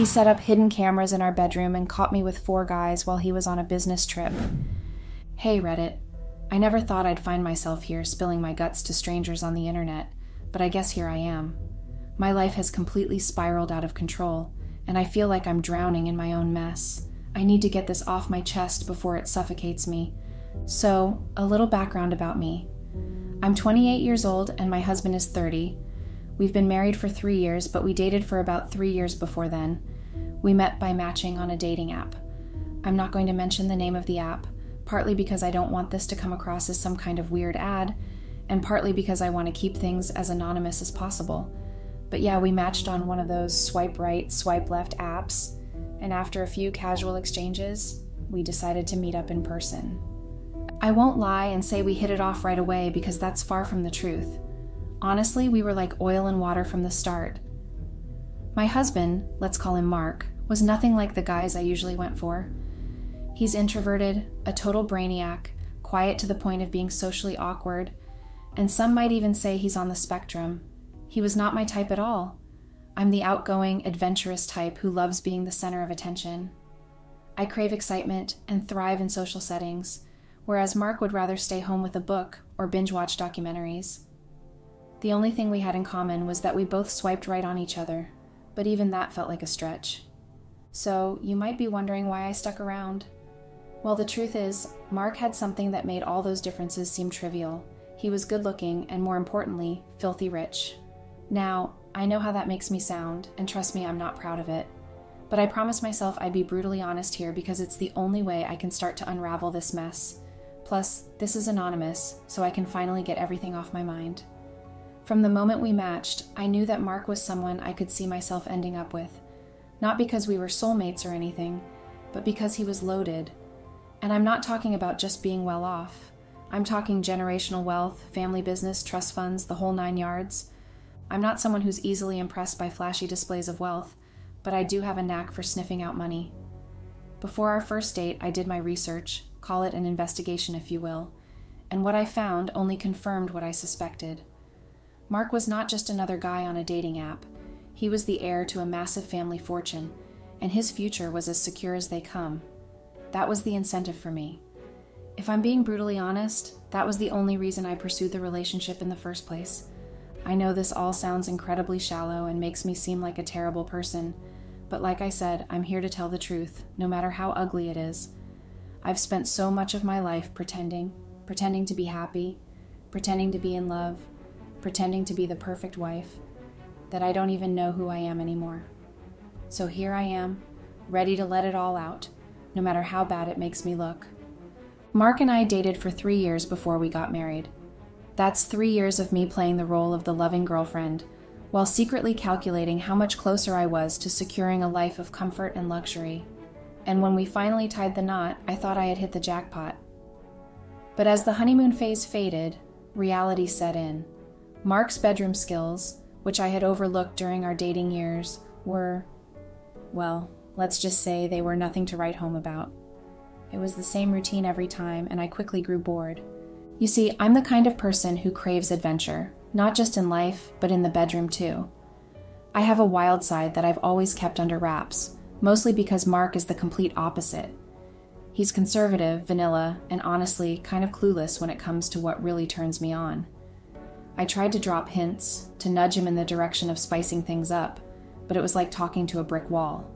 set up hidden cameras in our bedroom and caught me with 4 guys while he was on a business trip. Hey, Reddit. I never thought I'd find myself here spilling my guts to strangers on the internet, but I guess here I am. My life has completely spiraled out of control, and I feel like I'm drowning in my own mess. I need to get this off my chest before it suffocates me. So, a little background about me. I'm 28 years old and my husband is 30. We've been married for 3 years, but we dated for about 3 years before then. We met by matching on a dating app. I'm not going to mention the name of the app, partly because I don't want this to come across as some kind of weird ad, and partly because I want to keep things as anonymous as possible. But yeah, we matched on one of those swipe right, swipe left apps, and after a few casual exchanges, we decided to meet up in person. I won't lie and say we hit it off right away because that's far from the truth. Honestly, we were like oil and water from the start. My husband, let's call him Mark, was nothing like the guys I usually went for. He's introverted, a total brainiac, quiet to the point of being socially awkward, and some might even say he's on the spectrum. He was not my type at all. I'm the outgoing, adventurous type who loves being the center of attention. I crave excitement and thrive in social settings, whereas Mark would rather stay home with a book or binge-watch documentaries. The only thing we had in common was that we both swiped right on each other, but even that felt like a stretch. So, you might be wondering why I stuck around. Well, the truth is, Mark had something that made all those differences seem trivial. He was good-looking and, more importantly, filthy rich. Now, I know how that makes me sound, and trust me, I'm not proud of it. But I promised myself I'd be brutally honest here because it's the only way I can start to unravel this mess. Plus, this is anonymous, so I can finally get everything off my mind. From the moment we matched, I knew that Mark was someone I could see myself ending up with. Not because we were soulmates or anything, but because he was loaded. And I'm not talking about just being well off. I'm talking generational wealth, family business, trust funds, the whole 9 yards. I'm not someone who's easily impressed by flashy displays of wealth, but I do have a knack for sniffing out money. Before our first date, I did my research, call it an investigation if you will, and what I found only confirmed what I suspected. Mark was not just another guy on a dating app. He was the heir to a massive family fortune, and his future was as secure as they come. That was the incentive for me. If I'm being brutally honest, that was the only reason I pursued the relationship in the first place. I know this all sounds incredibly shallow and makes me seem like a terrible person, but like I said, I'm here to tell the truth, no matter how ugly it is. I've spent so much of my life pretending to be happy, pretending to be in love, pretending to be the perfect wife, that I don't even know who I am anymore. So here I am, ready to let it all out, no matter how bad it makes me look. Mark and I dated for 3 years before we got married. That's 3 years of me playing the role of the loving girlfriend, while secretly calculating how much closer I was to securing a life of comfort and luxury. And when we finally tied the knot, I thought I had hit the jackpot. But as the honeymoon phase faded, reality set in. Mark's bedroom skills, which I had overlooked during our dating years, were, well, let's just say they were nothing to write home about. It was the same routine every time, and I quickly grew bored. You see, I'm the kind of person who craves adventure, not just in life, but in the bedroom too. I have a wild side that I've always kept under wraps, mostly because Mark is the complete opposite. He's conservative, vanilla, and honestly kind of clueless when it comes to what really turns me on. I tried to drop hints, to nudge him in the direction of spicing things up, but it was like talking to a brick wall.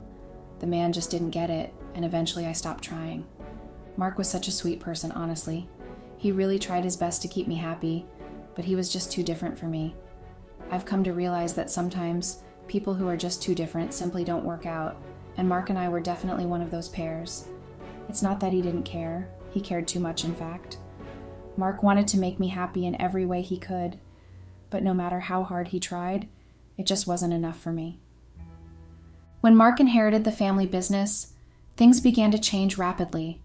The man just didn't get it, and eventually I stopped trying. Mark was such a sweet person, honestly. He really tried his best to keep me happy, but he was just too different for me. I've come to realize that sometimes people who are just too different simply don't work out, and Mark and I were definitely one of those pairs. It's not that he didn't care. He cared too much, in fact. Mark wanted to make me happy in every way he could, but no matter how hard he tried, it just wasn't enough for me. When Mark inherited the family business, things began to change rapidly.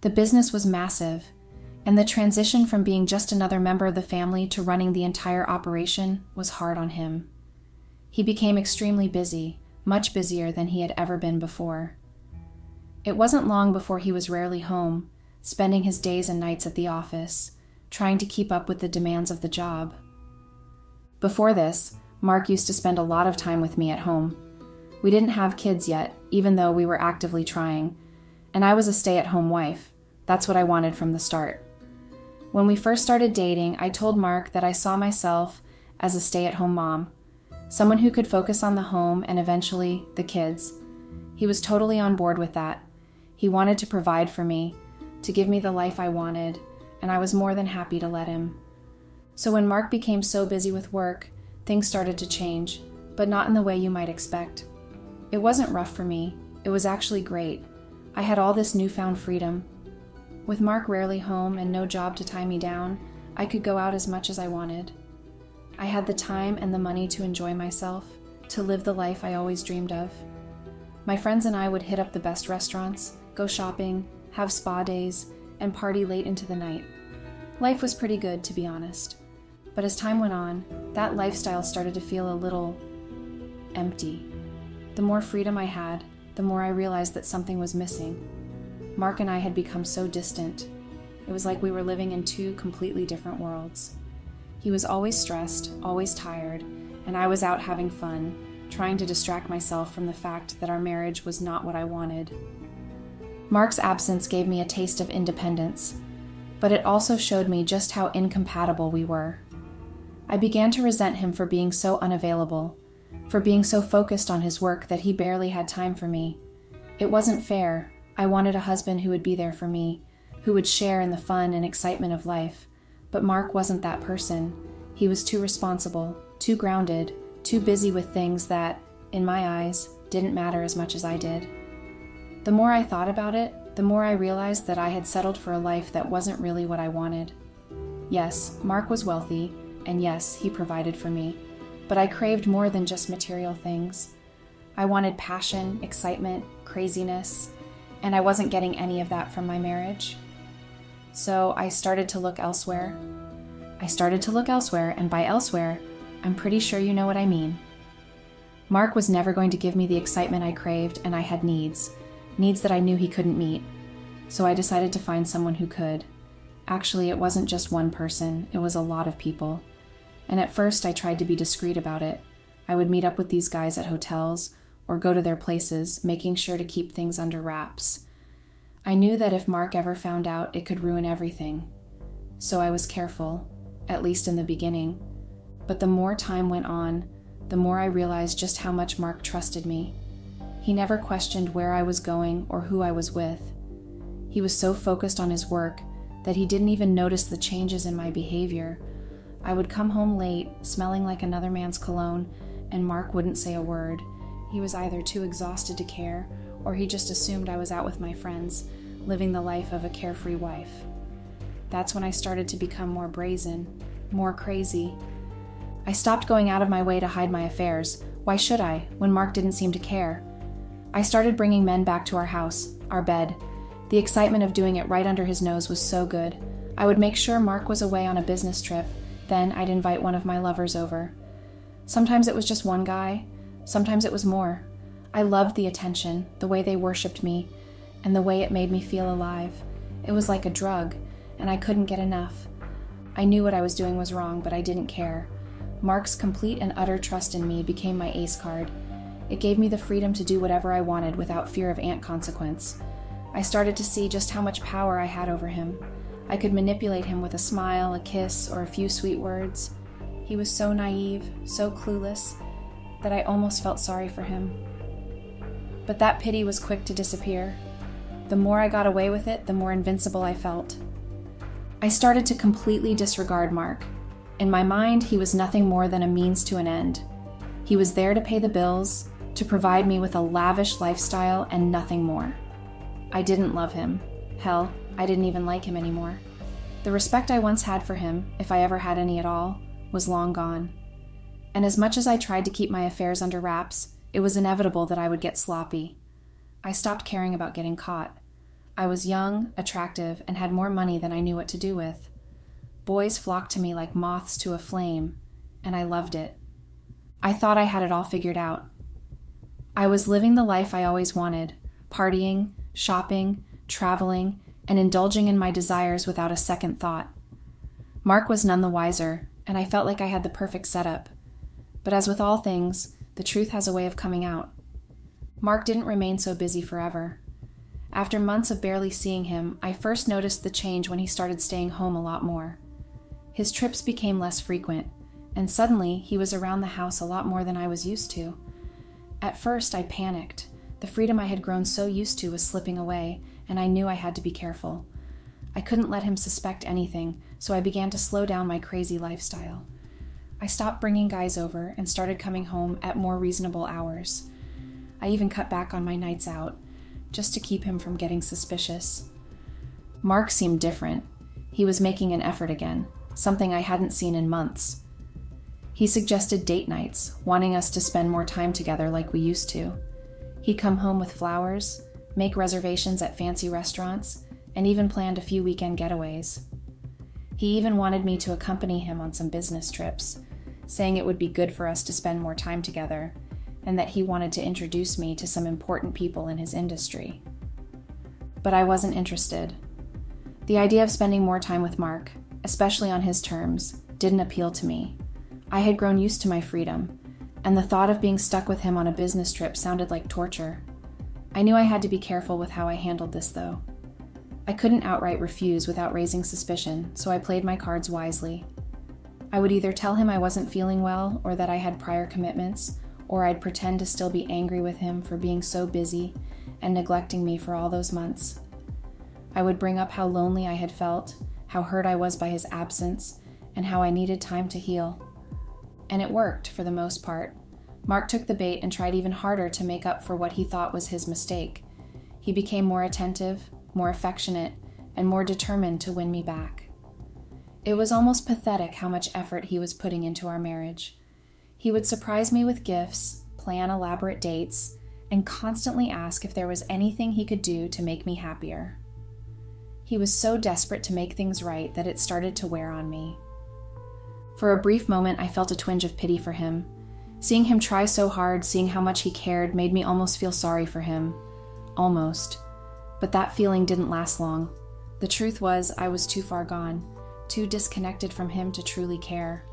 The business was massive, and the transition from being just another member of the family to running the entire operation was hard on him. He became extremely busy, much busier than he had ever been before. It wasn't long before he was rarely home, spending his days and nights at the office, trying to keep up with the demands of the job. Before this, Mark used to spend a lot of time with me at home. We didn't have kids yet, even though we were actively trying, and I was a stay-at-home wife. That's what I wanted from the start. When we first started dating, I told Mark that I saw myself as a stay-at-home mom, someone who could focus on the home and eventually the kids. He was totally on board with that. He wanted to provide for me, to give me the life I wanted, and I was more than happy to let him. So when Mark became so busy with work, things started to change, but not in the way you might expect. It wasn't rough for me. It was actually great. I had all this newfound freedom. With Mark rarely home and no job to tie me down, I could go out as much as I wanted. I had the time and the money to enjoy myself, to live the life I always dreamed of. My friends and I would hit up the best restaurants, go shopping, have spa days, and party late into the night. Life was pretty good, to be honest. But as time went on, that lifestyle started to feel a little empty. The more freedom I had, the more I realized that something was missing. Mark and I had become so distant. It was like we were living in two completely different worlds. He was always stressed, always tired, and I was out having fun, trying to distract myself from the fact that our marriage was not what I wanted. Mark's absence gave me a taste of independence, but it also showed me just how incompatible we were. I began to resent him for being so unavailable, for being so focused on his work that he barely had time for me. It wasn't fair. I wanted a husband who would be there for me, who would share in the fun and excitement of life. But Mark wasn't that person. He was too responsible, too grounded, too busy with things that, in my eyes, didn't matter as much as I did. The more I thought about it, the more I realized that I had settled for a life that wasn't really what I wanted. Yes, Mark was wealthy, and yes, he provided for me, but I craved more than just material things. I wanted passion, excitement, craziness, and I wasn't getting any of that from my marriage. So I started to look elsewhere. And by elsewhere, I'm pretty sure you know what I mean. Mark was never going to give me the excitement I craved, and I had needs that I knew he couldn't meet. So I decided to find someone who could. Actually, it wasn't just one person, it was a lot of people. And at first I tried to be discreet about it. I would meet up with these guys at hotels or go to their places, making sure to keep things under wraps. I knew that if Mark ever found out, it could ruin everything. So I was careful, at least in the beginning. But the more time went on, the more I realized just how much Mark trusted me. He never questioned where I was going or who I was with. He was so focused on his work that he didn't even notice the changes in my behavior. I would come home late, smelling like another man's cologne, and Mark wouldn't say a word. He was either too exhausted to care, or he just assumed I was out with my friends, living the life of a carefree wife. That's when I started to become more brazen, more crazy. I stopped going out of my way to hide my affairs. Why should I, when Mark didn't seem to care? I started bringing men back to our house, our bed. The excitement of doing it right under his nose was so good. I would make sure Mark was away on a business trip, then I'd invite one of my lovers over. Sometimes it was just one guy, sometimes it was more. I loved the attention, the way they worshipped me, and the way it made me feel alive. It was like a drug, and I couldn't get enough. I knew what I was doing was wrong, but I didn't care. Mark's complete and utter trust in me became my ace card. It gave me the freedom to do whatever I wanted without fear of ant consequence. I started to see just how much power I had over him. I could manipulate him with a smile, a kiss, or a few sweet words. He was so naive, so clueless, that I almost felt sorry for him. But that pity was quick to disappear. The more I got away with it, the more invincible I felt. I started to completely disregard Mark. In my mind, he was nothing more than a means to an end. He was there to pay the bills, to provide me with a lavish lifestyle and nothing more. I didn't love him. Hell, I didn't even like him anymore. The respect I once had for him, if I ever had any at all, was long gone. And as much as I tried to keep my affairs under wraps, it was inevitable that I would get sloppy. I stopped caring about getting caught. I was young, attractive, and had more money than I knew what to do with. Boys flocked to me like moths to a flame, and I loved it. I thought I had it all figured out. I was living the life I always wanted, partying, shopping, traveling, and indulging in my desires without a second thought. Mark was none the wiser, and I felt like I had the perfect setup. But as with all things, the truth has a way of coming out. Mark didn't remain so busy forever. After months of barely seeing him, I first noticed the change when he started staying home a lot more. His trips became less frequent, and suddenly he was around the house a lot more than I was used to. At first, I panicked. The freedom I had grown so used to was slipping away, and I knew I had to be careful. I couldn't let him suspect anything, so I began to slow down my crazy lifestyle. I stopped bringing guys over and started coming home at more reasonable hours. I even cut back on my nights out, just to keep him from getting suspicious. Mark seemed different. He was making an effort again, something I hadn't seen in months. He suggested date nights, wanting us to spend more time together like we used to. He'd come home with flowers, make reservations at fancy restaurants, and even planned a few weekend getaways. He even wanted me to accompany him on some business trips, saying it would be good for us to spend more time together, and that he wanted to introduce me to some important people in his industry. But I wasn't interested. The idea of spending more time with Mark, especially on his terms, didn't appeal to me. I had grown used to my freedom, and the thought of being stuck with him on a business trip sounded like torture. I knew I had to be careful with how I handled this, though. I couldn't outright refuse without raising suspicion, so I played my cards wisely. I would either tell him I wasn't feeling well or that I had prior commitments, or I'd pretend to still be angry with him for being so busy and neglecting me for all those months. I would bring up how lonely I had felt, how hurt I was by his absence, and how I needed time to heal. And it worked, for the most part. Mark took the bait and tried even harder to make up for what he thought was his mistake. He became more attentive, more affectionate, and more determined to win me back. It was almost pathetic how much effort he was putting into our marriage. He would surprise me with gifts, plan elaborate dates, and constantly ask if there was anything he could do to make me happier. He was so desperate to make things right that it started to wear on me. For a brief moment, I felt a twinge of pity for him. Seeing him try so hard, seeing how much he cared, made me almost feel sorry for him. Almost. But that feeling didn't last long. The truth was, I was too far gone, too disconnected from him to truly care.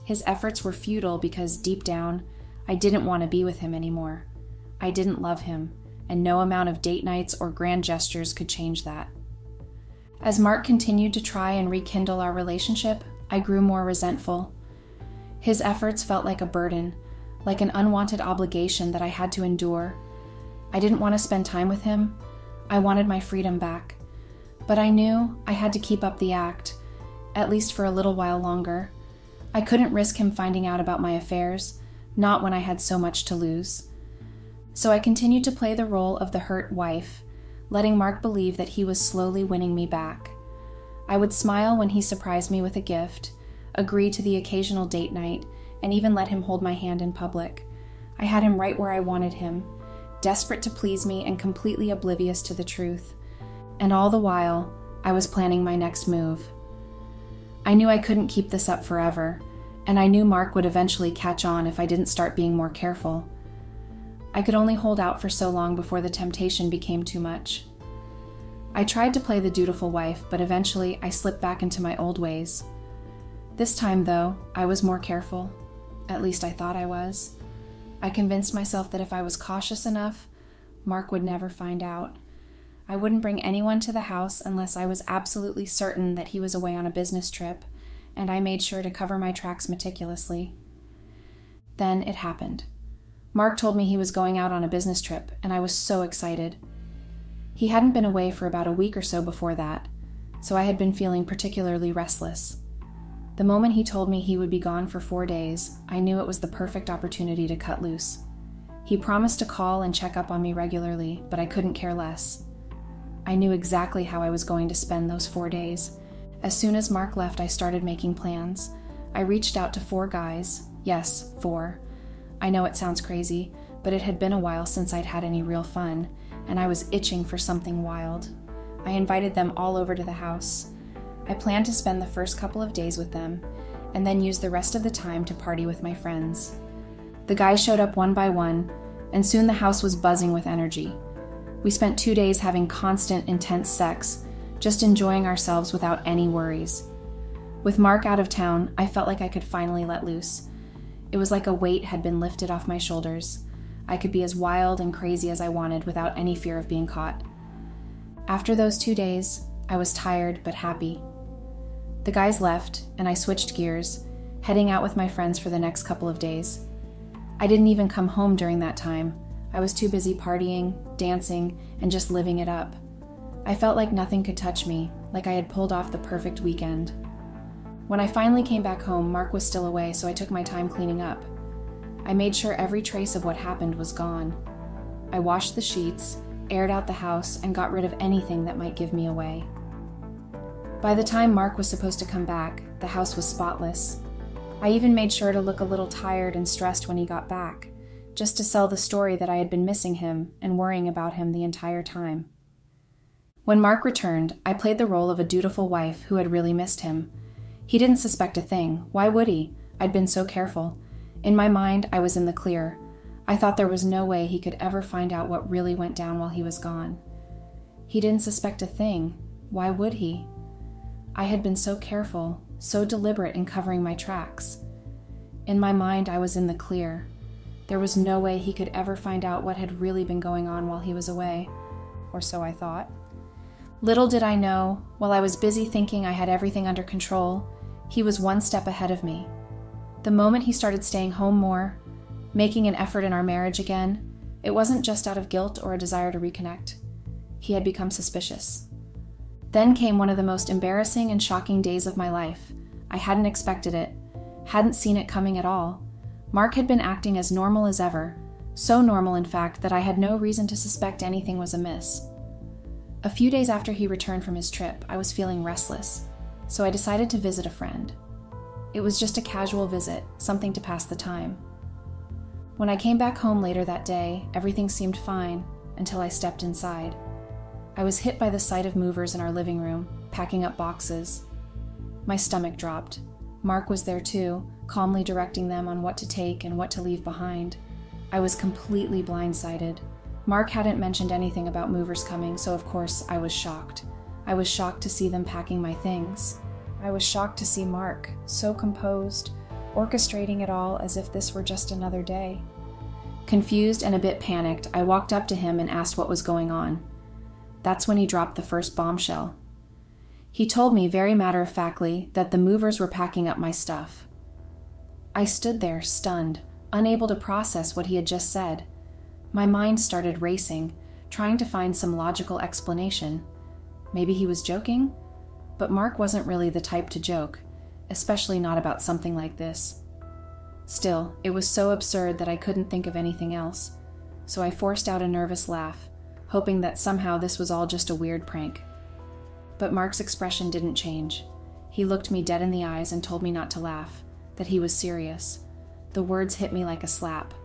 His efforts were futile because, deep down, I didn't want to be with him anymore. I didn't love him, and no amount of date nights or grand gestures could change that. As Mark continued to try and rekindle our relationship, I grew more resentful. His efforts felt like a burden, like an unwanted obligation that I had to endure. I didn't want to spend time with him. I wanted my freedom back. But I knew I had to keep up the act, at least for a little while longer. I couldn't risk him finding out about my affairs, not when I had so much to lose. So I continued to play the role of the hurt wife, letting Mark believe that he was slowly winning me back. I would smile when he surprised me with a gift, agree to the occasional date night, and even let him hold my hand in public. I had him right where I wanted him, desperate to please me and completely oblivious to the truth. And all the while, I was planning my next move. I knew I couldn't keep this up forever, and I knew Mark would eventually catch on if I didn't start being more careful. I could only hold out for so long before the temptation became too much. I tried to play the dutiful wife, but eventually I slipped back into my old ways. This time, though, I was more careful. At least I thought I was. I convinced myself that if I was cautious enough, Mark would never find out. I wouldn't bring anyone to the house unless I was absolutely certain that he was away on a business trip, and I made sure to cover my tracks meticulously. Then it happened. Mark told me he was going out on a business trip, and I was so excited. He hadn't been away for about a week or so before that, so I had been feeling particularly restless. The moment he told me he would be gone for 4 days, I knew it was the perfect opportunity to cut loose. He promised to call and check up on me regularly, but I couldn't care less. I knew exactly how I was going to spend those 4 days. As soon as Mark left, I started making plans. I reached out to 4 guys. Yes, 4. I know it sounds crazy, but it had been a while since I'd had any real fun, and I was itching for something wild. I invited them all over to the house. I planned to spend the first couple of days with them, and then use the rest of the time to party with my friends. The guys showed up one by one, and soon the house was buzzing with energy. We spent 2 days having constant, intense sex, just enjoying ourselves without any worries. With Mark out of town, I felt like I could finally let loose. It was like a weight had been lifted off my shoulders. I could be as wild and crazy as I wanted without any fear of being caught. After those 2 days, I was tired but happy. The guys left, and I switched gears, heading out with my friends for the next couple of days. I didn't even come home during that time. I was too busy partying, dancing, and just living it up. I felt like nothing could touch me, like I had pulled off the perfect weekend. When I finally came back home, Mark was still away, so I took my time cleaning up. I made sure every trace of what happened was gone. I washed the sheets, aired out the house, and got rid of anything that might give me away. By the time Mark was supposed to come back, the house was spotless. I even made sure to look a little tired and stressed when he got back, just to sell the story that I had been missing him and worrying about him the entire time. When Mark returned, I played the role of a dutiful wife who had really missed him. He didn't suspect a thing. Why would he? I'd been so careful. In my mind, I was in the clear. I thought there was no way he could ever find out what really went down while he was gone. He didn't suspect a thing. Why would he? I had been so careful, so deliberate in covering my tracks. In my mind, I was in the clear. There was no way he could ever find out what had really been going on while he was away, or so I thought. Little did I know, while I was busy thinking I had everything under control, he was one step ahead of me. The moment he started staying home more, making an effort in our marriage again, it wasn't just out of guilt or a desire to reconnect. He had become suspicious. Then came one of the most embarrassing and shocking days of my life. I hadn't expected it, hadn't seen it coming at all. Mark had been acting as normal as ever, so normal in fact that I had no reason to suspect anything was amiss. A few days after he returned from his trip, I was feeling restless, so I decided to visit a friend. It was just a casual visit, something to pass the time. When I came back home later that day, everything seemed fine until I stepped inside. I was hit by the sight of movers in our living room, packing up boxes. My stomach dropped. Mark was there too, calmly directing them on what to take and what to leave behind. I was completely blindsided. Mark hadn't mentioned anything about movers coming, so of course I was shocked. I was shocked to see them packing my things. I was shocked to see Mark, so composed, orchestrating it all as if this were just another day. Confused and a bit panicked, I walked up to him and asked what was going on. That's when he dropped the first bombshell. He told me very matter-of-factly that the movers were packing up my stuff. I stood there, stunned, unable to process what he had just said. My mind started racing, trying to find some logical explanation. Maybe he was joking? But Mark wasn't really the type to joke, especially not about something like this. Still, it was so absurd that I couldn't think of anything else, so I forced out a nervous laugh, hoping that somehow this was all just a weird prank. But Mark's expression didn't change. He looked me dead in the eyes and told me not to laugh, that he was serious. The words hit me like a slap.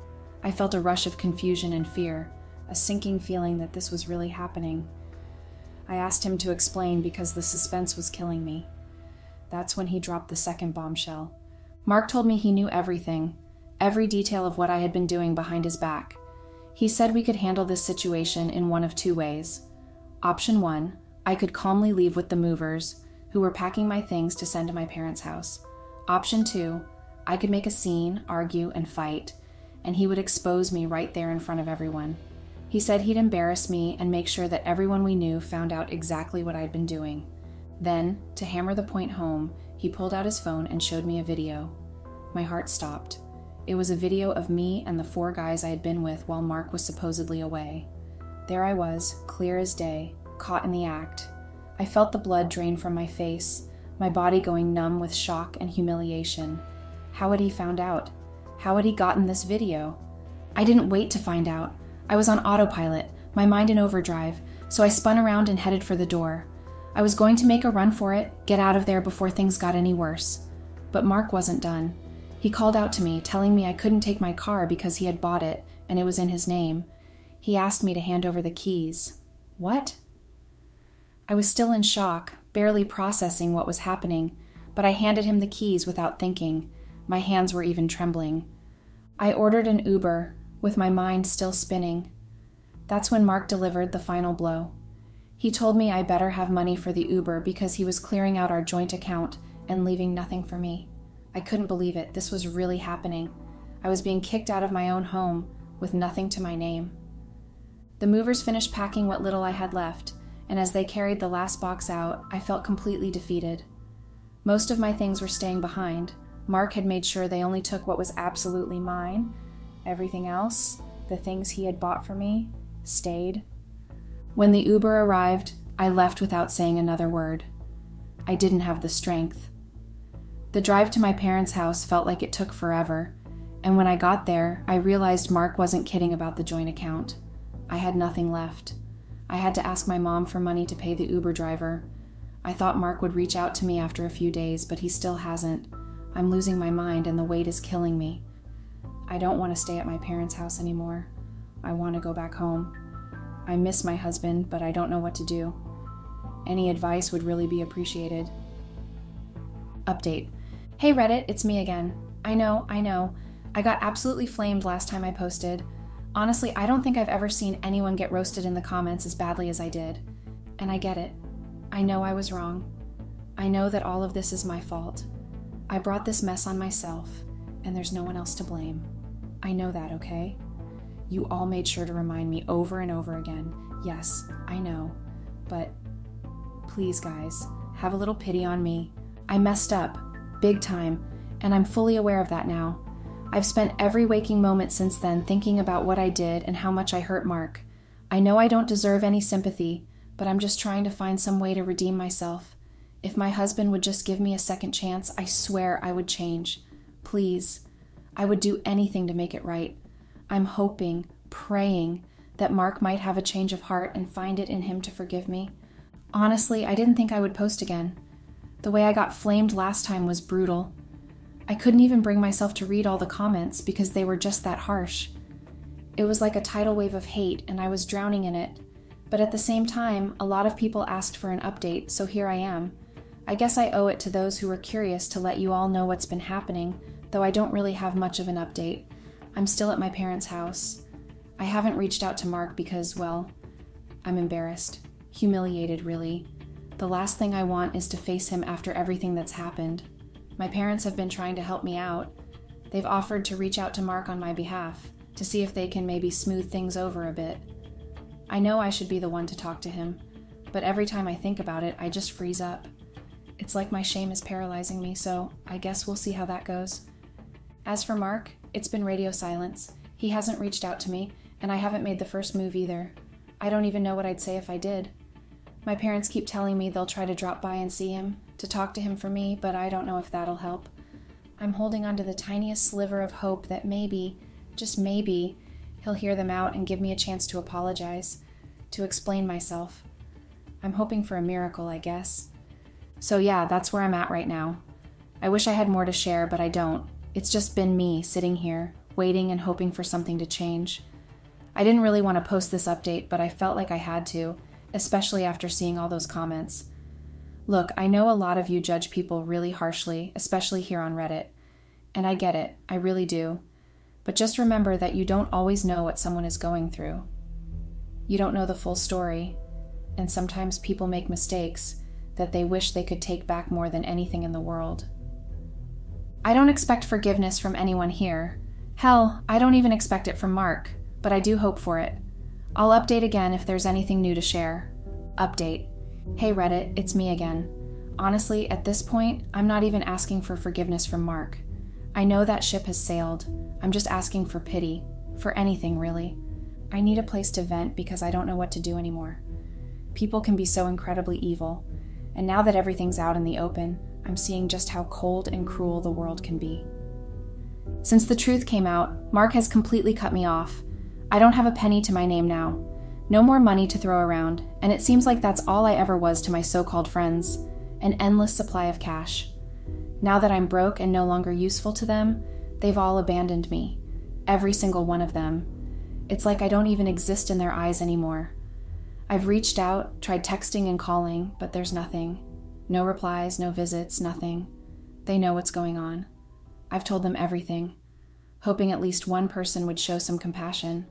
I felt a rush of confusion and fear, a sinking feeling that this was really happening. I asked him to explain because the suspense was killing me. That's when he dropped the second bombshell. Mark told me he knew everything, every detail of what I had been doing behind his back. He said we could handle this situation in one of two ways. Option 1, I could calmly leave with the movers, who were packing my things to send to my parents' house. Option 2, I could make a scene, argue, and fight, and he would expose me right there in front of everyone. He said he'd embarrass me and make sure that everyone we knew found out exactly what I'd been doing. Then, to hammer the point home, he pulled out his phone and showed me a video. My heart stopped. It was a video of me and the 4 guys I had been with while Mark was supposedly away. There I was, clear as day, caught in the act. I felt the blood drain from my face, my body going numb with shock and humiliation. How had he found out? How had he gotten this video? I didn't wait to find out. I was on autopilot, my mind in overdrive, so I spun around and headed for the door. I was going to make a run for it, get out of there before things got any worse. But Mark wasn't done. He called out to me, telling me I couldn't take my car because he had bought it, and it was in his name. He asked me to hand over the keys. What? I was still in shock, barely processing what was happening, but I handed him the keys without thinking. My hands were even trembling. I ordered an Uber, with my mind still spinning. That's when Mark delivered the final blow. He told me I better have money for the Uber because he was clearing out our joint account and leaving nothing for me. I couldn't believe it. This was really happening. I was being kicked out of my own home, with nothing to my name. The movers finished packing what little I had left, and as they carried the last box out, I felt completely defeated. Most of my things were staying behind. Mark had made sure they only took what was absolutely mine. Everything else, the things he had bought for me, stayed. When the Uber arrived, I left without saying another word. I didn't have the strength. The drive to my parents' house felt like it took forever, and when I got there, I realized Mark wasn't kidding about the joint account. I had nothing left. I had to ask my mom for money to pay the Uber driver. I thought Mark would reach out to me after a few days, but he still hasn't. I'm losing my mind and the weight is killing me. I don't want to stay at my parents' house anymore. I want to go back home. I miss my husband, but I don't know what to do. Any advice would really be appreciated. Update. Hey Reddit, it's me again. I know. I got absolutely flamed last time I posted. Honestly, I don't think I've ever seen anyone get roasted in the comments as badly as I did. And I get it. I know I was wrong. I know that all of this is my fault. I brought this mess on myself, and there's no one else to blame. I know that, okay? You all made sure to remind me over and over again. Yes, I know. But please, guys, have a little pity on me. I messed up, big time, and I'm fully aware of that now. I've spent every waking moment since then thinking about what I did and how much I hurt Mark. I know I don't deserve any sympathy, but I'm just trying to find some way to redeem myself. If my husband would just give me a second chance, I swear I would change. Please. I would do anything to make it right. I'm hoping, praying, that Mark might have a change of heart and find it in him to forgive me. Honestly, I didn't think I would post again. The way I got flamed last time was brutal. I couldn't even bring myself to read all the comments because they were just that harsh. It was like a tidal wave of hate, and I was drowning in it. But at the same time, a lot of people asked for an update, so here I am. I guess I owe it to those who were curious to let you all know what's been happening, though I don't really have much of an update. I'm still at my parents' house. I haven't reached out to Mark because, well, I'm embarrassed. Humiliated, really. The last thing I want is to face him after everything that's happened. My parents have been trying to help me out. They've offered to reach out to Mark on my behalf, to see if they can maybe smooth things over a bit. I know I should be the one to talk to him, but every time I think about it, I just freeze up. It's like my shame is paralyzing me, so I guess we'll see how that goes. As for Mark, it's been radio silence. He hasn't reached out to me, and I haven't made the first move either. I don't even know what I'd say if I did. My parents keep telling me they'll try to drop by and see him, to talk to him for me, but I don't know if that'll help. I'm holding on to the tiniest sliver of hope that maybe, just maybe, he'll hear them out and give me a chance to apologize, to explain myself. I'm hoping for a miracle, I guess. So yeah, that's where I'm at right now. I wish I had more to share, but I don't. It's just been me sitting here, waiting and hoping for something to change. I didn't really want to post this update, but I felt like I had to, especially after seeing all those comments. Look, I know a lot of you judge people really harshly, especially here on Reddit. And I get it, I really do. But just remember that you don't always know what someone is going through. You don't know the full story, and sometimes people make mistakes that they wish they could take back more than anything in the world. I don't expect forgiveness from anyone here. Hell, I don't even expect it from Mark, but I do hope for it. I'll update again if there's anything new to share. Update. Hey Reddit, it's me again. Honestly, at this point, I'm not even asking for forgiveness from Mark. I know that ship has sailed. I'm just asking for pity. For anything, really. I need a place to vent because I don't know what to do anymore. People can be so incredibly evil, and now that everything's out in the open, I'm seeing just how cold and cruel the world can be. Since the truth came out, Mark has completely cut me off. I don't have a penny to my name now. No more money to throw around, and it seems like that's all I ever was to my so-called friends. An endless supply of cash. Now that I'm broke and no longer useful to them, they've all abandoned me. Every single one of them. It's like I don't even exist in their eyes anymore. I've reached out, tried texting and calling, but there's nothing. No replies, no visits, nothing. They know what's going on. I've told them everything, hoping at least one person would show some compassion,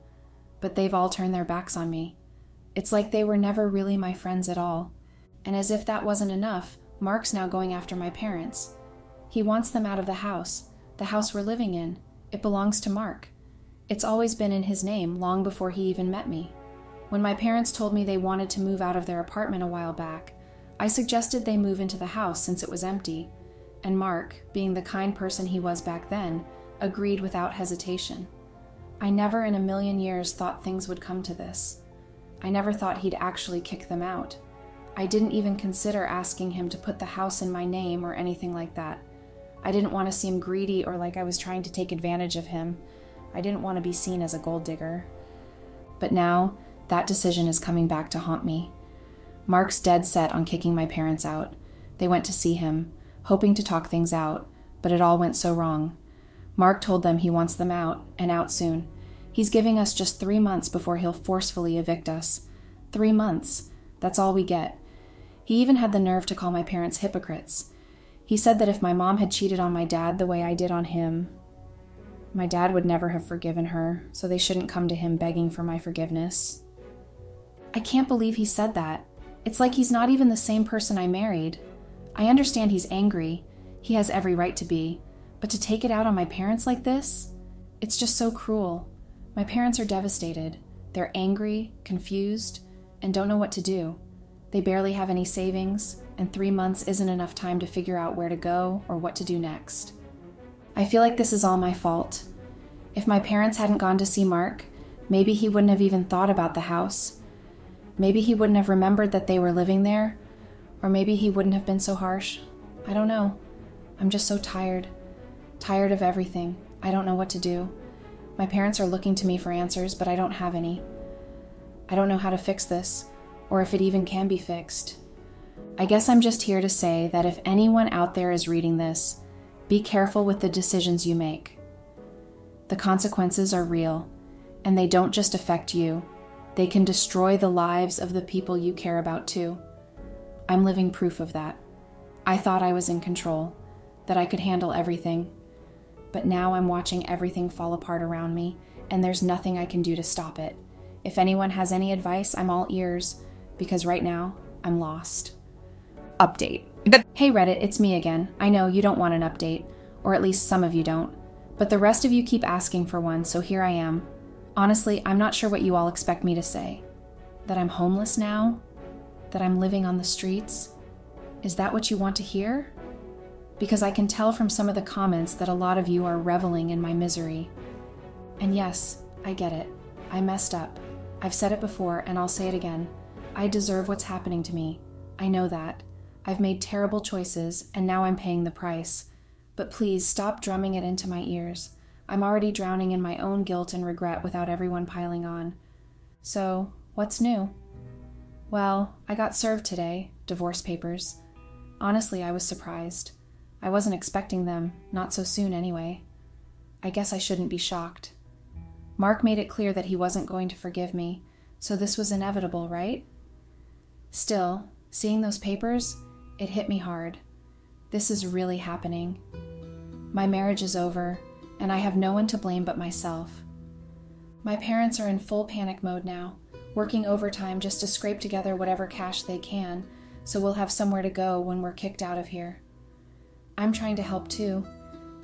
but they've all turned their backs on me. It's like they were never really my friends at all. And as if that wasn't enough, Mark's now going after my parents. He wants them out of the house we're living in. It belongs to Mark. It's always been in his name, long before he even met me. When my parents told me they wanted to move out of their apartment a while back, I suggested they move into the house since it was empty, and Mark, being the kind person he was back then, agreed without hesitation. I never in a million years thought things would come to this. I never thought he'd actually kick them out. I didn't even consider asking him to put the house in my name or anything like that. I didn't want to seem greedy or like I was trying to take advantage of him. I didn't want to be seen as a gold digger. But now, that decision is coming back to haunt me. Mark's dead set on kicking my parents out. They went to see him, hoping to talk things out, but it all went so wrong. Mark told them he wants them out, and out soon. He's giving us just 3 months before he'll forcefully evict us. 3 months. That's all we get. He even had the nerve to call my parents hypocrites. He said that if my mom had cheated on my dad the way I did on him, my dad would never have forgiven her, so they shouldn't come to him begging for my forgiveness. I can't believe he said that. It's like he's not even the same person I married. I understand he's angry. He has every right to be. But to take it out on my parents like this? It's just so cruel. My parents are devastated. They're angry, confused, and don't know what to do. They barely have any savings, and 3 months isn't enough time to figure out where to go or what to do next. I feel like this is all my fault. If my parents hadn't gone to see Mark, maybe he wouldn't have even thought about the house. Maybe he wouldn't have remembered that they were living there, or maybe he wouldn't have been so harsh. I don't know. I'm just so tired. Tired of everything. I don't know what to do. My parents are looking to me for answers, but I don't have any. I don't know how to fix this, or if it even can be fixed. I guess I'm just here to say that if anyone out there is reading this, be careful with the decisions you make. The consequences are real, and they don't just affect you. They can destroy the lives of the people you care about too. I'm living proof of that. I thought I was in control, that I could handle everything. But now I'm watching everything fall apart around me, and there's nothing I can do to stop it. If anyone has any advice, I'm all ears, because right now, I'm lost. Update. Hey Reddit, it's me again. I know you don't want an update, or at least some of you don't, but the rest of you keep asking for one, so here I am. Honestly, I'm not sure what you all expect me to say. That I'm homeless now? That I'm living on the streets? Is that what you want to hear? Because I can tell from some of the comments that a lot of you are reveling in my misery. And yes, I get it. I messed up. I've said it before, and I'll say it again. I deserve what's happening to me. I know that. I've made terrible choices, and now I'm paying the price. But please stop drumming it into my ears. I'm already drowning in my own guilt and regret without everyone piling on. So, what's new? Well, I got served today, divorce papers. Honestly, I was surprised. I wasn't expecting them, not so soon anyway. I guess I shouldn't be shocked. Mark made it clear that he wasn't going to forgive me, so this was inevitable, right? Still, seeing those papers, it hit me hard. This is really happening. My marriage is over, and I have no one to blame but myself. My parents are in full panic mode now, working overtime just to scrape together whatever cash they can, so we'll have somewhere to go when we're kicked out of here. I'm trying to help too.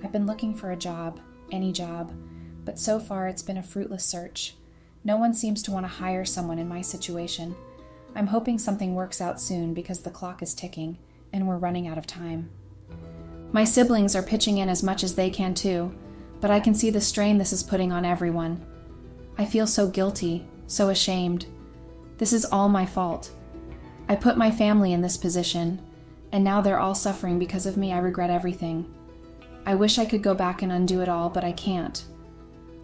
I've been looking for a job, any job, but so far it's been a fruitless search. No one seems to want to hire someone in my situation. I'm hoping something works out soon because the clock is ticking, and we're running out of time. My siblings are pitching in as much as they can too, but I can see the strain this is putting on everyone. I feel so guilty, so ashamed. This is all my fault. I put my family in this position, and now they're all suffering because of me. I regret everything. I wish I could go back and undo it all, but I can't.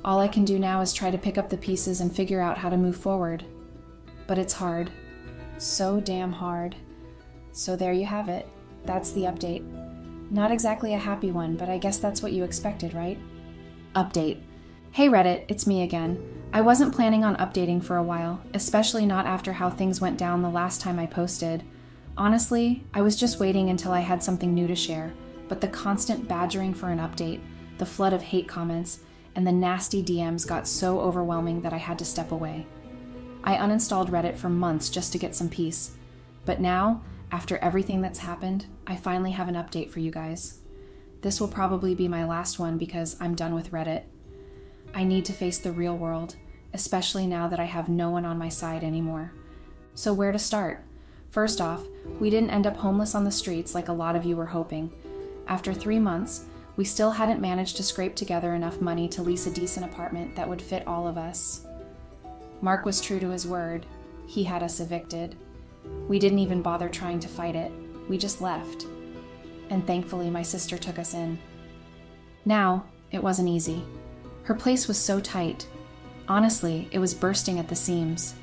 All I can do now is try to pick up the pieces and figure out how to move forward. But it's hard. So damn hard. So there you have it. That's the update. Not exactly a happy one, but I guess that's what you expected, right? Update. Hey Reddit, it's me again. I wasn't planning on updating for a while, especially not after how things went down the last time I posted. Honestly, I was just waiting until I had something new to share, but the constant badgering for an update, the flood of hate comments, and the nasty DMs got so overwhelming that I had to step away. I uninstalled Reddit for months just to get some peace, but now, after everything that's happened, I finally have an update for you guys. This will probably be my last one because I'm done with Reddit. I need to face the real world, especially now that I have no one on my side anymore. So where to start? First off, we didn't end up homeless on the streets like a lot of you were hoping. After 3 months, we still hadn't managed to scrape together enough money to lease a decent apartment that would fit all of us. Mark was true to his word. He had us evicted. We didn't even bother trying to fight it. We just left. And thankfully, my sister took us in. Now, it wasn't easy. Her place was so tight. Honestly, it was bursting at the seams.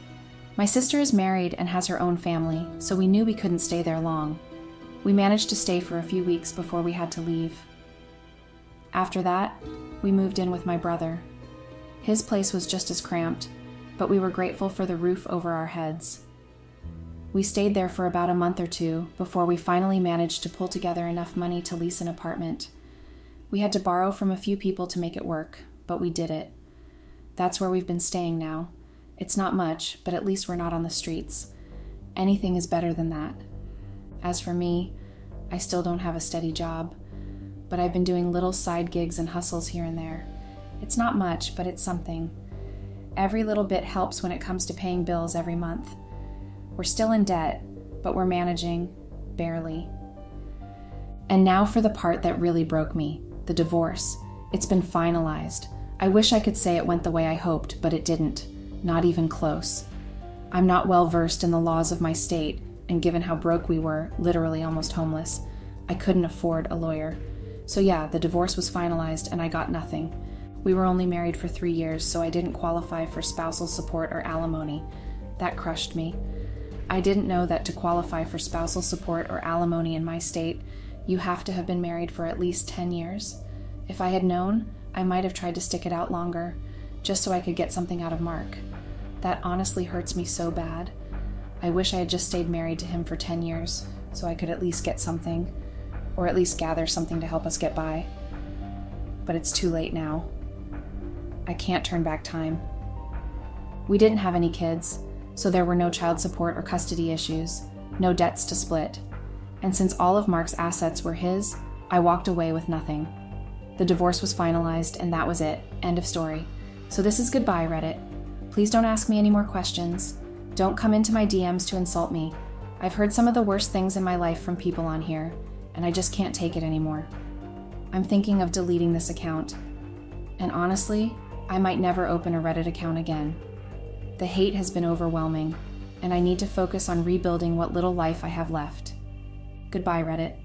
My sister is married and has her own family, so we knew we couldn't stay there long. We managed to stay for a few weeks before we had to leave. After that, we moved in with my brother. His place was just as cramped, but we were grateful for the roof over our heads. We stayed there for about a month or two before we finally managed to pull together enough money to lease an apartment. We had to borrow from a few people to make it work, but we did it. That's where we've been staying now. It's not much, but at least we're not on the streets. Anything is better than that. As for me, I still don't have a steady job, but I've been doing little side gigs and hustles here and there. It's not much, but it's something. Every little bit helps when it comes to paying bills every month. We're still in debt, but we're managing, barely. And now for the part that really broke me, the divorce. It's been finalized. I wish I could say it went the way I hoped, but it didn't. Not even close. I'm not well versed in the laws of my state, and given how broke we were, literally almost homeless, I couldn't afford a lawyer. So yeah, the divorce was finalized and I got nothing. We were only married for 3 years, so I didn't qualify for spousal support or alimony. That crushed me. I didn't know that to qualify for spousal support or alimony in my state, you have to have been married for at least 10 years. If I had known, I might have tried to stick it out longer, just so I could get something out of Mark. That honestly hurts me so bad. I wish I had just stayed married to him for 10 years, so I could at least get something, or at least gather something to help us get by. But it's too late now. I can't turn back time. We didn't have any kids, so there were no child support or custody issues, no debts to split. And since all of Mark's assets were his, I walked away with nothing. The divorce was finalized, and that was it. End of story. So this is goodbye, Reddit. Please don't ask me any more questions. Don't come into my DMs to insult me. I've heard some of the worst things in my life from people on here, and I just can't take it anymore. I'm thinking of deleting this account. And honestly, I might never open a Reddit account again. The hate has been overwhelming, and I need to focus on rebuilding what little life I have left. Goodbye, Reddit.